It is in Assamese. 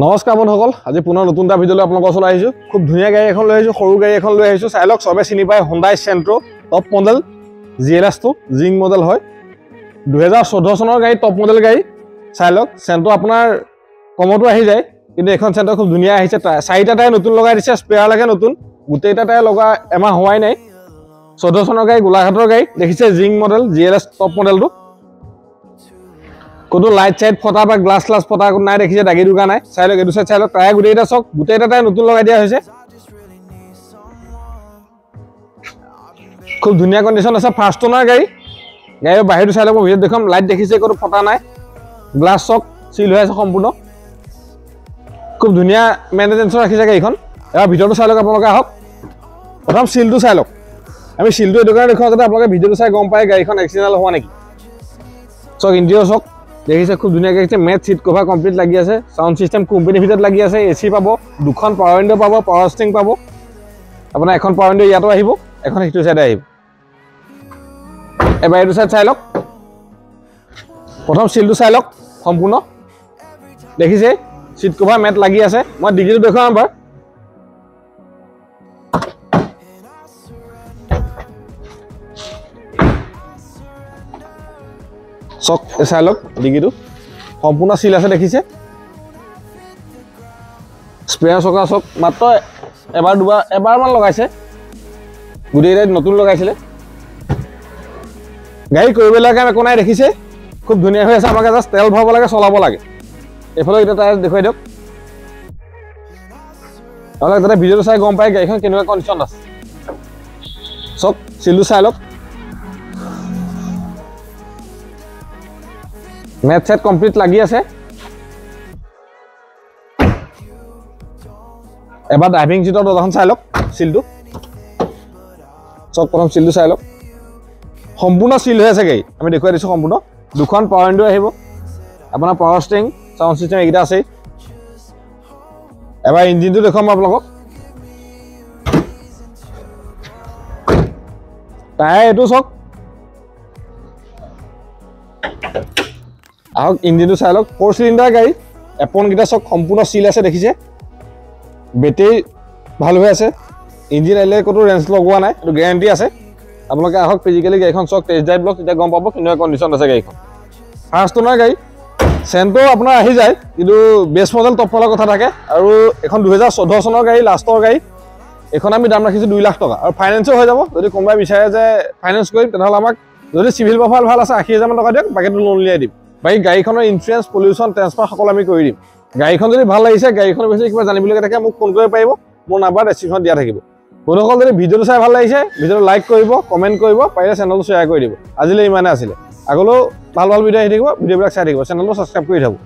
নমস্কাৰ বন্ধুসকল, আজি পুনৰ নতুন এটা ভিডিঅ'লৈ আপোনালোকৰ ওচৰলৈ আহিছোঁ। খুব ধুনীয়া গাড়ী এখন লৈ আহিছোঁ, সৰু গাড়ী এখন লৈ আহিছোঁ। চাই লওক, চবে চিনি পায় Hyundai Santro top model GLS2 জিং মডেল হয়। 2014 চনৰ গাড়ী, টপ মডেল গাড়ী। চাই লওক, Santro আপোনাৰ কমতো আহি যায়, কিন্তু এখন Santro খুব ধুনীয়া আহিছে। চাৰিটা টায়াৰ নতুন লগাই দিছে, স্পেয়াৰ লাগে নতুন, গোটেইটা টায়াৰ লগা এমাহ হোৱাই নাই। 14 চনৰ গাড়ী, গোলাঘাটৰ গাড়ী, দেখিছে জিং মডেল GLS টপ মডেলটো। কোনো লাইট চাইট ফটা বা গ্লাছ গ্লাছ ফটা নাই, দেখিছে দাগি দুগা নাই। চাই লওক, এইটো চাই লওক, টায়াৰ গোটেইটা চক, গোটেইটা টায়াৰ নতুন লগাই দিয়া হৈছে। খুব ধুনীয়া কণ্ডিশ্যন আছে, ফাৰ্ষ্ট ওনাৰ গাড়ী। গাড়ীৰ বাহিৰটো চাই লওক, মই ভিডিঅ'ত দেখুৱাম। লাইট দেখিছে, কোনো ফটা নাই, গ্লাছ চক চিল হৈ আছে সম্পূৰ্ণ। খুব ধুনীয়া মেইনটেনেঞ্চত ৰাখিছে গাড়ীখন। এবাৰ ভিতৰটো চাই লওক, আপোনালোকে আহক। প্ৰথম চিলটো চাই লওক। আমি চিলটো এইটো কাৰণে দেখুৱাওঁ যাতে আপোনালোকে ভিডিঅ'টো চাই গম পায় গাড়ীখন এক্সিডেণ্ট হোৱা নেকি। চক ইণ্ডিঅ' চক দেখিছে, খুব ধুনীয়াকৈ দেখিছে। মেট চিট কভাৰ কমপ্লিট লাগি আছে, চাউণ্ড চিষ্টেম কোম্পানীৰ ভিতৰত লাগি আছে। AC পাব, দুখন পাৱাৰ উইণ্ডো পাব, পাৱাৰ ষ্টিং পাব। আপোনাৰ এখন পাৱাৰ উইণ্ডো ইয়াতো আহিব, এখন সিটো চাইডে আহিব। এবাৰ এইটো চাইড চাই লওক। প্ৰথম চিলটো চাই লওক সম্পূৰ্ণ, দেখিছে চিট কভাৰ মেট লাগি আছে। মই ডিগ্ৰীটো দেখুৱাম এবাৰ। চক চাই লওক, ডিগ্ৰীটো সম্পূৰ্ণ চিল আছে, দেখিছে। স্পেয়াৰ চকা চক মাত্ৰ এবাৰমান লগাইছে, গোটেইকেইটাই নতুন লগাইছিলে। গাড়ী কৰিবলৈ কাম একো নাই, দেখিছে খুব ধুনীয়া হৈ আছে। আমাকে জাষ্ট তেল ভৰাব লাগে, চলাব লাগে। এইফালে এতিয়া টায়াৰ দেখুৱাই দিয়ক, আপোনালোকে যাতে ভিডিঅ'টো চাই গম পায় গাড়ীখন কেনেকুৱা কণ্ডিশ্যন আছে। চক চিলটো চাই লওক, মেট চেট কমপ্লিট লাগি আছে। এবাৰ ড্ৰাইভিং চিটৰ দৰ্জাখন চাই লওক, চিলটো চক। প্ৰথম চিলটো চাই লওক, সম্পূৰ্ণ চিল হৈ আছে গাড়ী, আমি দেখুৱাই দিছোঁ সম্পূৰ্ণ। দুখন পাৱাৰ উইণ্ডো আহিব, আপোনাৰ পাৱাৰ ষ্টিং, চাউণ্ড চিষ্টেম এইকেইটা আছেই। এবাৰ ইঞ্জিনটো দেখুৱাম আপোনালোকক। টায়াৰ এইটো চক, আহক ইঞ্জিনটো চাই লওক। 4 চিলিণ্ডাৰ গাড়ী, এপনকেইটা চক সম্পূৰ্ণ চিল আছে, দেখিছে। বেটেৰী ভাল হৈ আছে, ইঞ্জিন আহিলে ক'তো ৰেঞ্চ লগোৱা নাই, এইটো গেৰাণ্টি আছে। আপোনালোকে আহক ফিজিকেলি গাড়ীখন চক, টেষ্ট ড্ৰাইভ লওক, তেতিয়া গম পাব কেনেকুৱা কণ্ডিশ্যন আছে গাড়ীখন। ফাৰ্ষ্ট ওনাৰ গাড়ী। Santro আপোনাৰ আহি যায়, কিন্তু বেষ্ট মডেল টপ মডেলৰ কথা থাকে। আৰু এখন 2014 চনৰ গাড়ী, লাষ্টৰ গাড়ী। এইখন আমি দাম ৰাখিছোঁ 2 লাখ টকা, আৰু ফাইনেন্সো হৈ যাব। যদি কোনোবাই বিচাৰে যে ফাইনেন্স কৰিম, তেনেহ'লে আমাক যদি চিভিল প্ৰফাইল ভাল আছে 80,000 মান টকা দিয়ক, বাকীটো লোন উলিয়াই দিম। বাকী গাড়ীখনৰ ইঞ্চুৰেঞ্চ, পলিউশ্যন, ট্ৰেন্সফাৰ সকলো আমি কৰি দিম। গাড়ীখন যদি ভাল লাগিছে, গাড়ীখনৰ বিষয়ে কিবা জানিবলগীয়া থাকে, মোক ফোন কৰিব পাৰিব। মোৰ নাম্বাৰ ডেছক্ৰিপশ্যনত দিয়া থাকিব। বন্ধুসকল, যদি ভিডিঅ'টো চাই ভাল লাগিছে, ভিডিঅ'টো লাইক কৰিব, কমেণ্ট কৰিব, পাৰিলে চেনেলটো শ্বেয়াৰ কৰি দিব। আজিলৈ ইমানে আছিলে। আগলৈও ভাল ভাল ভিডিঅ' আহি থাকিব, ভিডিঅ'বিলাক চাই থাকিব, চেনেলটো ছাবস্ক্ৰাইব কৰি থাকোঁ।